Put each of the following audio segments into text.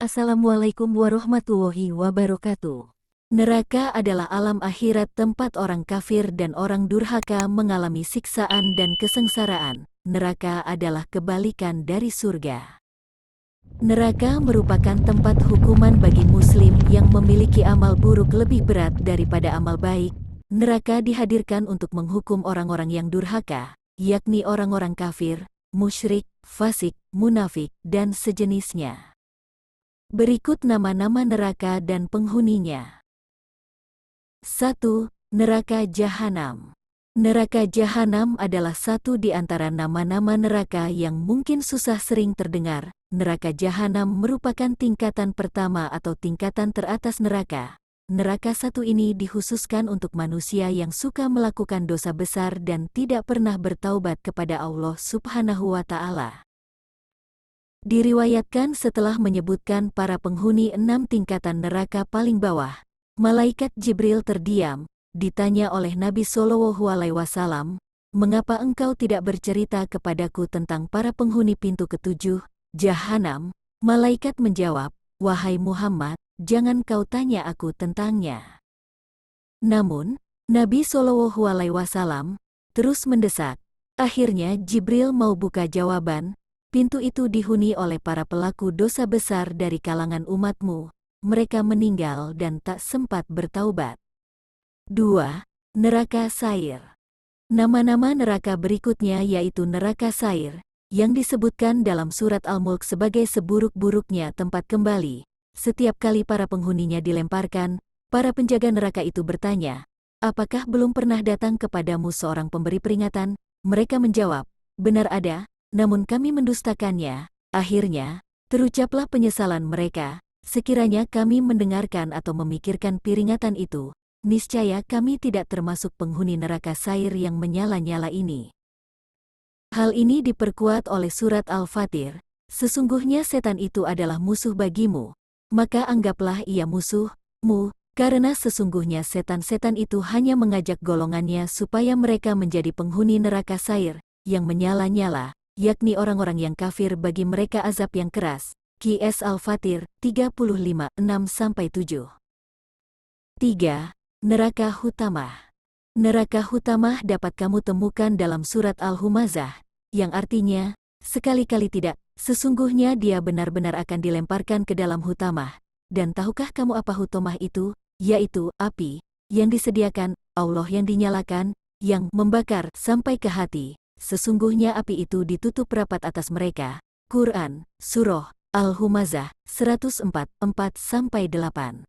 Assalamualaikum warahmatullahi wabarakatuh. Neraka adalah alam akhirat tempat orang kafir dan orang durhaka mengalami siksaan dan kesengsaraan. Neraka adalah kebalikan dari surga. Neraka merupakan tempat hukuman bagi muslim yang memiliki amal buruk lebih berat daripada amal baik. Neraka dihadirkan untuk menghukum orang-orang yang durhaka, yakni orang-orang kafir, musyrik, fasik, munafik, dan sejenisnya. Berikut nama-nama neraka dan penghuninya. 1. Neraka Jahanam. Neraka Jahanam adalah satu di antara nama-nama neraka yang mungkin susah sering terdengar. Neraka Jahanam merupakan tingkatan pertama atau tingkatan teratas neraka. Neraka satu ini dikhususkan untuk manusia yang suka melakukan dosa besar dan tidak pernah bertaubat kepada Allah Subhanahu wa Ta'ala. Diriwayatkan setelah menyebutkan para penghuni 6 tingkatan neraka paling bawah, malaikat Jibril terdiam, ditanya oleh Nabi Shallallahu Alaihi Wasallam, "Mengapa engkau tidak bercerita kepadaku tentang para penghuni pintu ketujuh, Jahanam?" Malaikat menjawab, "Wahai Muhammad, jangan kau tanya aku tentangnya." Namun, Nabi Shallallahu Alaihi Wasallam terus mendesak. Akhirnya Jibril mau buka jawaban. Pintu itu dihuni oleh para pelaku dosa besar dari kalangan umatmu. Mereka meninggal dan tak sempat bertaubat. 2. Neraka Sair. Nama-nama neraka berikutnya yaitu neraka Sair, yang disebutkan dalam surat Al-Mulk sebagai seburuk-buruknya tempat kembali. Setiap kali para penghuninya dilemparkan, para penjaga neraka itu bertanya, "Apakah belum pernah datang kepadamu seorang pemberi peringatan?" Mereka menjawab, "Benar ada, namun kami mendustakannya." Akhirnya, terucaplah penyesalan mereka, "Sekiranya kami mendengarkan atau memikirkan peringatan itu, niscaya kami tidak termasuk penghuni neraka Sair yang menyala-nyala ini." Hal ini diperkuat oleh surat Al-Fatir, "Sesungguhnya setan itu adalah musuh bagimu, maka anggaplah ia musuhmu, karena sesungguhnya setan-setan itu hanya mengajak golongannya supaya mereka menjadi penghuni neraka Sair, yang menyala-nyala, yakni orang-orang yang kafir bagi mereka azab yang keras." Qs Al-Fatir 35, 6-7. 3. Neraka Hutamah. Neraka Hutamah dapat kamu temukan dalam surat Al-Humazah, yang artinya, "Sekali-kali tidak, sesungguhnya dia benar-benar akan dilemparkan ke dalam Hutamah." Dan tahukah kamu apa Hutamah itu? Yaitu api, yang disediakan Allah yang dinyalakan, yang membakar sampai ke hati. Sesungguhnya api itu ditutup rapat atas mereka. Quran, Surah Al-Humazah 104, 4-8.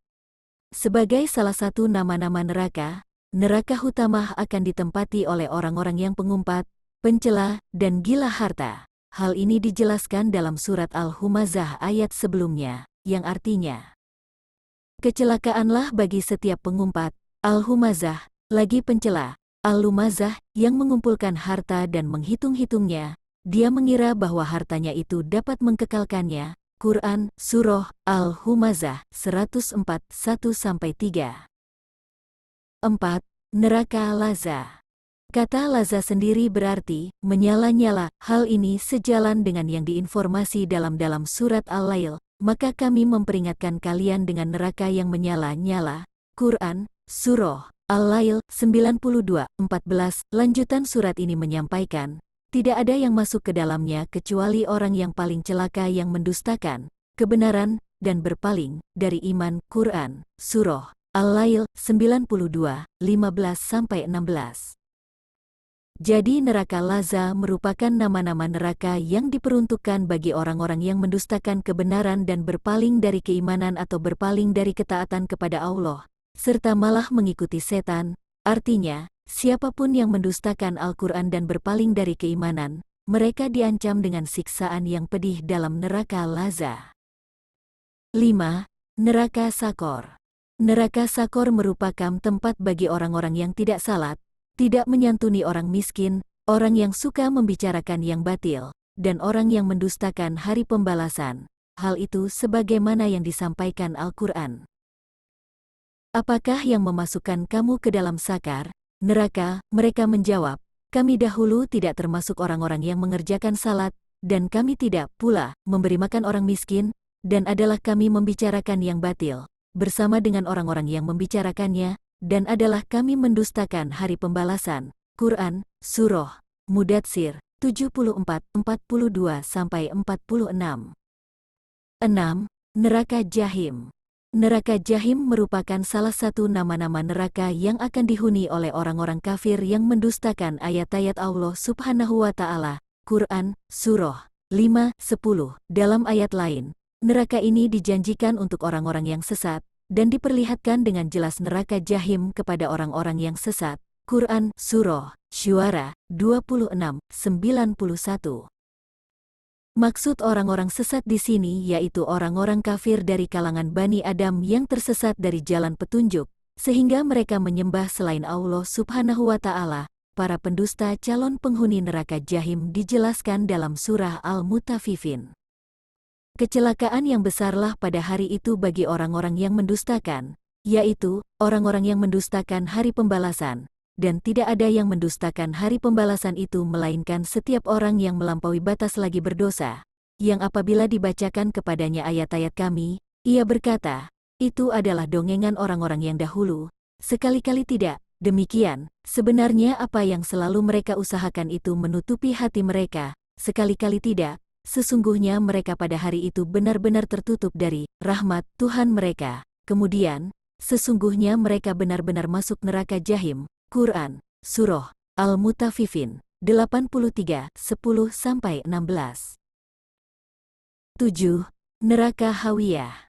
Sebagai salah satu nama-nama neraka, neraka Hutamah akan ditempati oleh orang-orang yang pengumpat, pencela, dan gila harta. Hal ini dijelaskan dalam surat Al-Humazah ayat sebelumnya, yang artinya, "Kecelakaanlah bagi setiap pengumpat." Al-Humazah, lagi pencela. Al-Lumazah, yang mengumpulkan harta dan menghitung-hitungnya. Dia mengira bahwa hartanya itu dapat mengkekalkannya. Quran, Surah Al-Humazah 104, 1-3. 4. Neraka Laza. Kata Laza sendiri berarti menyala-nyala. Hal ini sejalan dengan yang diinformasi dalam surat Al-Lail. "Maka kami memperingatkan kalian dengan neraka yang menyala-nyala." Quran, Surah Al-Lail 92, 14. Lanjutan surat ini menyampaikan, tidak ada yang masuk ke dalamnya kecuali orang yang paling celaka yang mendustakan kebenaran dan berpaling dari iman. Quran, Surah Al-Lail 92, 15-16. Jadi neraka Laza merupakan nama-nama neraka yang diperuntukkan bagi orang-orang yang mendustakan kebenaran dan berpaling dari keimanan atau berpaling dari ketaatan kepada Allah, serta malah mengikuti setan. Artinya, siapapun yang mendustakan Al-Quran dan berpaling dari keimanan, mereka diancam dengan siksaan yang pedih dalam neraka Laza. 5. Neraka Sakor. Neraka Sakor merupakan tempat bagi orang-orang yang tidak salat, tidak menyantuni orang miskin, orang yang suka membicarakan yang batil, dan orang yang mendustakan hari pembalasan. Hal itu sebagaimana yang disampaikan Al-Quran. "Apakah yang memasukkan kamu ke dalam sakar, neraka?" Mereka menjawab, "Kami dahulu tidak termasuk orang-orang yang mengerjakan salat, dan kami tidak pula memberi makan orang miskin." dan adalah kami membicarakan yang batil, bersama dengan orang-orang yang membicarakannya, dan adalah kami mendustakan hari pembalasan. Quran, Surah Mudatsir, 74-42-46. 6. Neraka Jahim. Neraka Jahim merupakan salah satu nama-nama neraka yang akan dihuni oleh orang-orang kafir yang mendustakan ayat-ayat Allah Subhanahu wa Ta'ala. Quran, Surah 5-10. Dalam ayat lain, neraka ini dijanjikan untuk orang-orang yang sesat, dan diperlihatkan dengan jelas neraka Jahim kepada orang-orang yang sesat. Quran, Surah Syuara 26-91. Maksud orang-orang sesat di sini yaitu orang-orang kafir dari kalangan Bani Adam yang tersesat dari jalan petunjuk, sehingga mereka menyembah selain Allah Subhanahu wa Ta'ala. Para pendusta calon penghuni neraka Jahim dijelaskan dalam surah Al-Mutaffifin. Kecelakaan yang besarlah pada hari itu bagi orang-orang yang mendustakan, yaitu orang-orang yang mendustakan hari pembalasan, dan tidak ada yang mendustakan hari pembalasan itu melainkan setiap orang yang melampaui batas lagi berdosa, yang apabila dibacakan kepadanya ayat-ayat kami, ia berkata, itu adalah dongengan orang-orang yang dahulu. Sekali-kali tidak, demikian, sebenarnya apa yang selalu mereka usahakan itu menutupi hati mereka, sekali-kali tidak, sesungguhnya mereka pada hari itu benar-benar tertutup dari rahmat Tuhan mereka. Kemudian, sesungguhnya mereka benar-benar masuk neraka Jahim. Quran, Surah Al-Mutaffifin, 83, 10-16. 7. Neraka Hawiyah.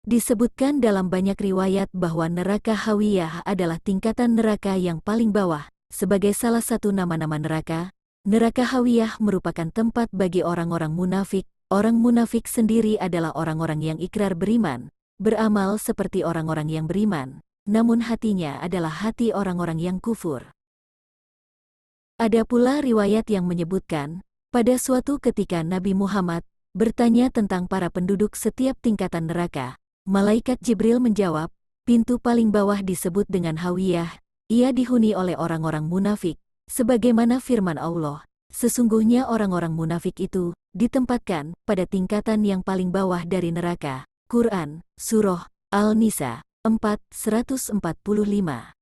Disebutkan dalam banyak riwayat bahwa neraka Hawiyah adalah tingkatan neraka yang paling bawah. Sebagai salah satu nama-nama neraka, neraka Hawiyah merupakan tempat bagi orang-orang munafik. Orang munafik sendiri adalah orang-orang yang ikrar beriman, beramal seperti orang-orang yang beriman, namun hatinya adalah hati orang-orang yang kufur. Ada pula riwayat yang menyebutkan, pada suatu ketika Nabi Muhammad bertanya tentang para penduduk setiap tingkatan neraka, malaikat Jibril menjawab, pintu paling bawah disebut dengan Hawiyah, ia dihuni oleh orang-orang munafik, sebagaimana firman Allah, sesungguhnya orang-orang munafik itu ditempatkan pada tingkatan yang paling bawah dari neraka. Quran, Surah Al-Nisa 4-145.